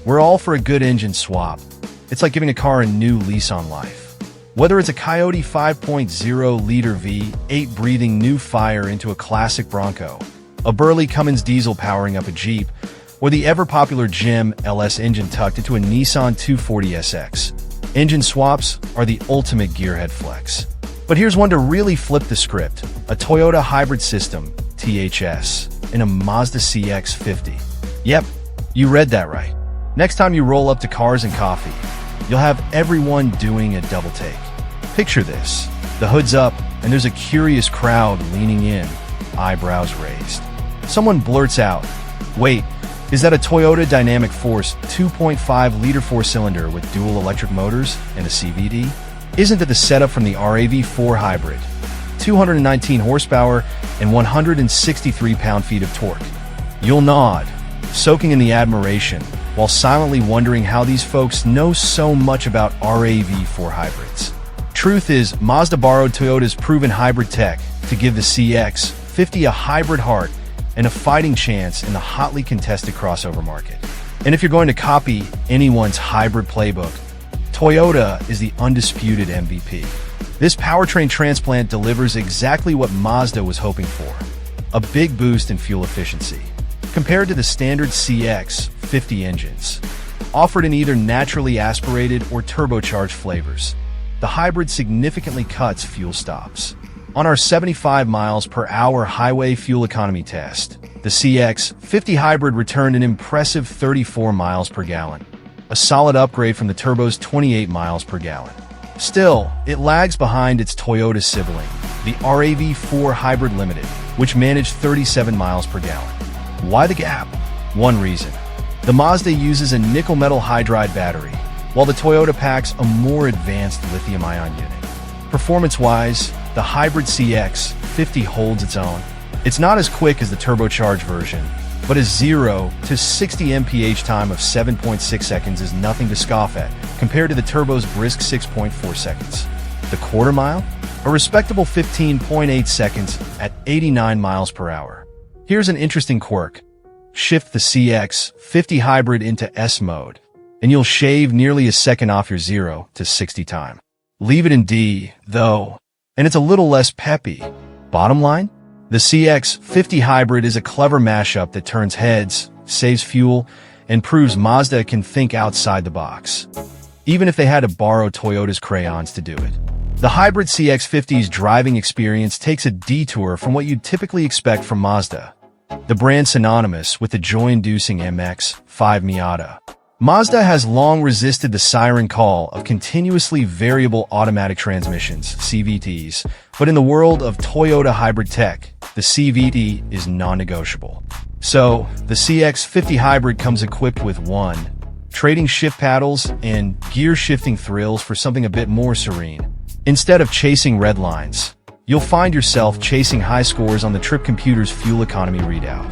We're all for a good engine swap. It's like giving a car a new lease on life. Whether it's a Coyote 5.0-liter V8 breathing new fire into a classic Bronco, a burly Cummins diesel powering up a Jeep, or the ever-popular GEM LS engine tucked into a Nissan 240SX, engine swaps are the ultimate gearhead flex. But here's one to really flip the script: a Toyota hybrid system, THS, in a Mazda CX-50. Yep, you read that right. Next time you roll up to Cars and Coffee, you'll have everyone doing a double take. Picture this: the hood's up, and there's a curious crowd leaning in, eyebrows raised. Someone blurts out, "Wait, is that a Toyota Dynamic Force 2.5-liter four-cylinder with dual electric motors and a CVT? Isn't it the setup from the RAV4 hybrid? 219 horsepower and 163 pound-feet of torque." You'll nod, soaking in the admiration, while silently wondering how these folks know so much about RAV4 hybrids. Truth is, Mazda borrowed Toyota's proven hybrid tech to give the CX-50 a hybrid heart and a fighting chance in the hotly contested crossover market. And if you're going to copy anyone's hybrid playbook, Toyota is the undisputed MVP. This powertrain transplant delivers exactly what Mazda was hoping for: a big boost in fuel efficiency. Compared to the standard CX-50 engines, offered in either naturally aspirated or turbocharged flavors, the hybrid significantly cuts fuel stops. On our 75 miles per hour highway fuel economy test, the CX-50 hybrid returned an impressive 34 miles per gallon, a solid upgrade from the turbo's 28 miles per gallon. Still, it lags behind its Toyota sibling, the RAV4 Hybrid Limited, which managed 37 miles per gallon. Why the gap? One reason: the Mazda uses a nickel metal hydride battery, while the Toyota packs a more advanced lithium-ion unit. Performance-wise, the hybrid CX-50 holds its own. It's not as quick as the turbocharged version, but a 0 to 60 mph time of 7.6 seconds is nothing to scoff at compared to the turbo's brisk 6.4 seconds. The quarter mile? A respectable 15.8 seconds at 89 miles per hour. Here's an interesting quirk: shift the CX-50 hybrid into S mode, and you'll shave nearly a second off your 0 to 60 time. Leave it in D, though, and it's a little less peppy. Bottom line? The CX-50 hybrid is a clever mashup that turns heads, saves fuel, and proves Mazda can think outside the box, even if they had to borrow Toyota's crayons to do it. The hybrid CX-50's driving experience takes a detour from what you'd typically expect from Mazda, the brand synonymous with the joy-inducing MX-5 Miata. Mazda has long resisted the siren call of continuously variable automatic transmissions, CVTs, but in the world of Toyota hybrid tech, the CVT is non-negotiable. So, the CX-50 hybrid comes equipped with 1. Trading shift paddles and gear-shifting thrills for something a bit more serene. Instead of chasing red lines, you'll find yourself chasing high scores on the Trip Computer's fuel economy readout.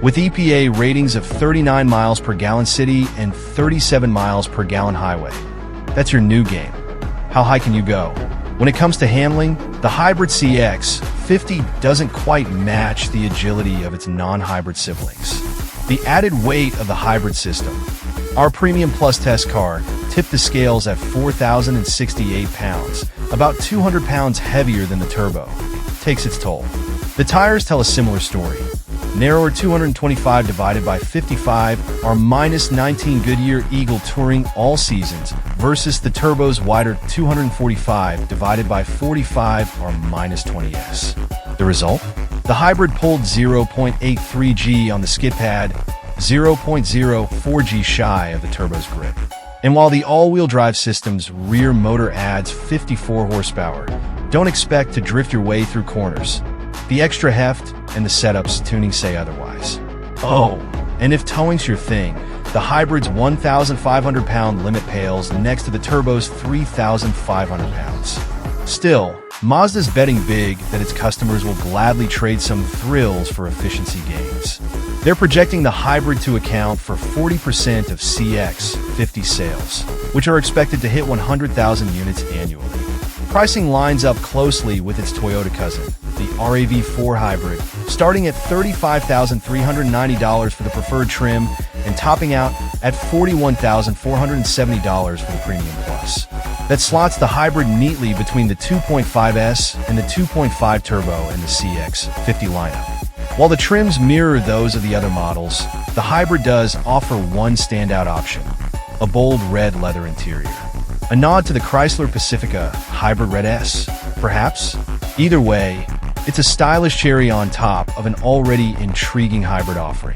With EPA ratings of 39 miles per gallon city and 37 miles per gallon highway, that's your new game. How high can you go? When it comes to handling, the hybrid CX-50 doesn't quite match the agility of its non-hybrid siblings. The added weight of the hybrid system, our Premium Plus test car, tipped the scales at 4,068 pounds, about 200 pounds heavier than the turbo, takes its toll. The tires tell a similar story. Narrower 225 divided by 55 are minus 19 Goodyear Eagle Touring all seasons versus the turbo's wider 245 divided by 45 are minus 20s. The result? The hybrid pulled 0.83 G on the skid pad, 0.04 G shy of the turbo's grip. And while the all-wheel drive system's rear motor adds 54 horsepower, don't expect to drift your way through corners. The extra heft and the setup's tuning say otherwise. Oh, and if towing's your thing, the hybrid's 1,500-pound limit pales next to the turbo's 3,500 pounds. Still, Mazda's betting big that its customers will gladly trade some thrills for efficiency gains. They're projecting the hybrid to account for 40% of CX-50 sales, which are expected to hit 100,000 units annually. Pricing lines up closely with its Toyota cousin, the RAV4 hybrid, starting at $35,390 for the preferred trim and topping out at $41,470 for the Premium Plus. That slots the hybrid neatly between the 2.5S and the 2.5 Turbo in the CX-50 lineup. While the trims mirror those of the other models, the hybrid does offer one standout option: a bold red leather interior. A nod to the Chrysler Pacifica Hybrid Red S, perhaps? Either way, it's a stylish cherry on top of an already intriguing hybrid offering.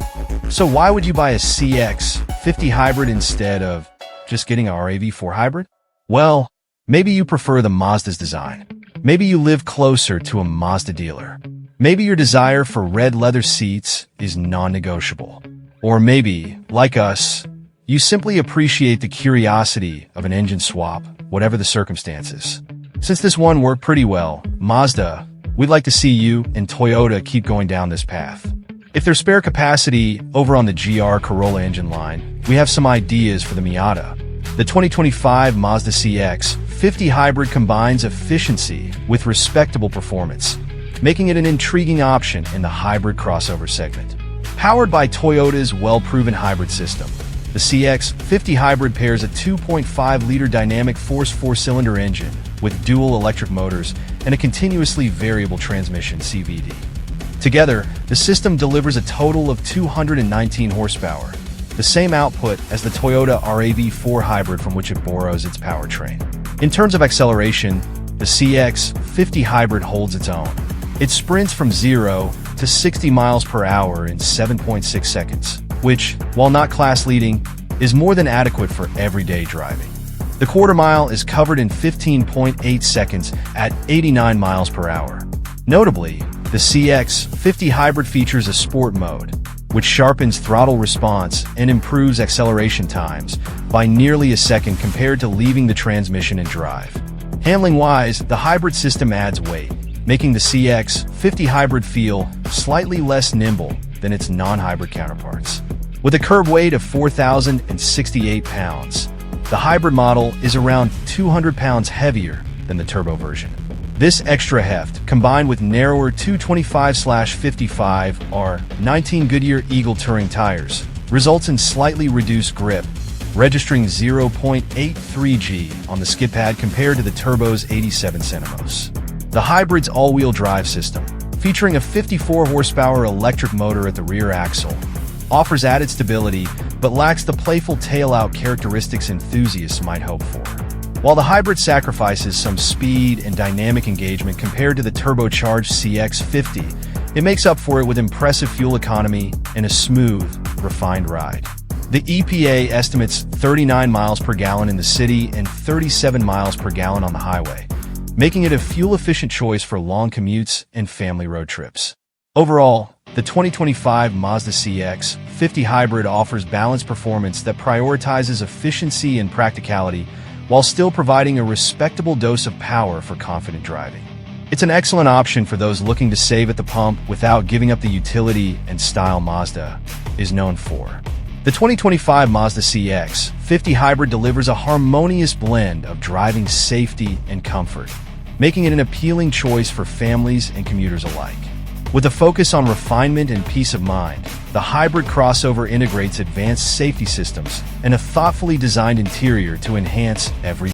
So why would you buy a CX-50 hybrid instead of just getting a RAV4 hybrid? Well, maybe you prefer the Mazda's design. Maybe you live closer to a Mazda dealer. Maybe your desire for red leather seats is non-negotiable. Or maybe, like us, you simply appreciate the curiosity of an engine swap, whatever the circumstances. Since this one worked pretty well, Mazda, we'd like to see you and Toyota keep going down this path. If there's spare capacity over on the GR Corolla engine line, we have some ideas for the Miata. The 2025 Mazda CX-50 hybrid combines efficiency with respectable performance, making it an intriguing option in the hybrid crossover segment. Powered by Toyota's well-proven hybrid system, the CX-50 hybrid pairs a 2.5-liter dynamic force 4-cylinder engine with dual electric motors and a continuously variable transmission (CVT). Together, the system delivers a total of 219 horsepower, the same output as the Toyota RAV4 hybrid from which it borrows its powertrain. In terms of acceleration, the CX-50 hybrid holds its own. It sprints from 0 to 60 miles per hour in 7.6 seconds, which, while not class-leading, is more than adequate for everyday driving. The quarter mile is covered in 15.8 seconds at 89 miles per hour. Notably, the CX-50 hybrid features a sport mode, which sharpens throttle response and improves acceleration times by nearly a second compared to leaving the transmission in drive. Handling-wise, the hybrid system adds weight, making the CX-50 hybrid feel slightly less nimble than its non-hybrid counterparts. With a curb weight of 4,068 pounds, the hybrid model is around 200 pounds heavier than the turbo version. This extra heft, combined with narrower 225/55 R 19 Goodyear Eagle Touring tires, results in slightly reduced grip, registering 0.83 G on the skid pad compared to the turbo's 87 centimos. The hybrid's all-wheel drive system, featuring a 54-horsepower electric motor at the rear axle, offers added stability but lacks the playful tail-out characteristics enthusiasts might hope for. While the hybrid sacrifices some speed and dynamic engagement compared to the turbocharged CX-50, it makes up for it with impressive fuel economy and a smooth, refined ride. The EPA estimates 39 miles per gallon in the city and 37 miles per gallon on the highway, making it a fuel-efficient choice for long commutes and family road trips. Overall, the 2025 Mazda CX-50 hybrid offers balanced performance that prioritizes efficiency and practicality while still providing a respectable dose of power for confident driving. It's an excellent option for those looking to save at the pump without giving up the utility and style Mazda is known for. The 2025 Mazda CX-50 hybrid delivers a harmonious blend of driving safety and comfort, making it an appealing choice for families and commuters alike. With a focus on refinement and peace of mind, the hybrid crossover integrates advanced safety systems and a thoughtfully designed interior to enhance every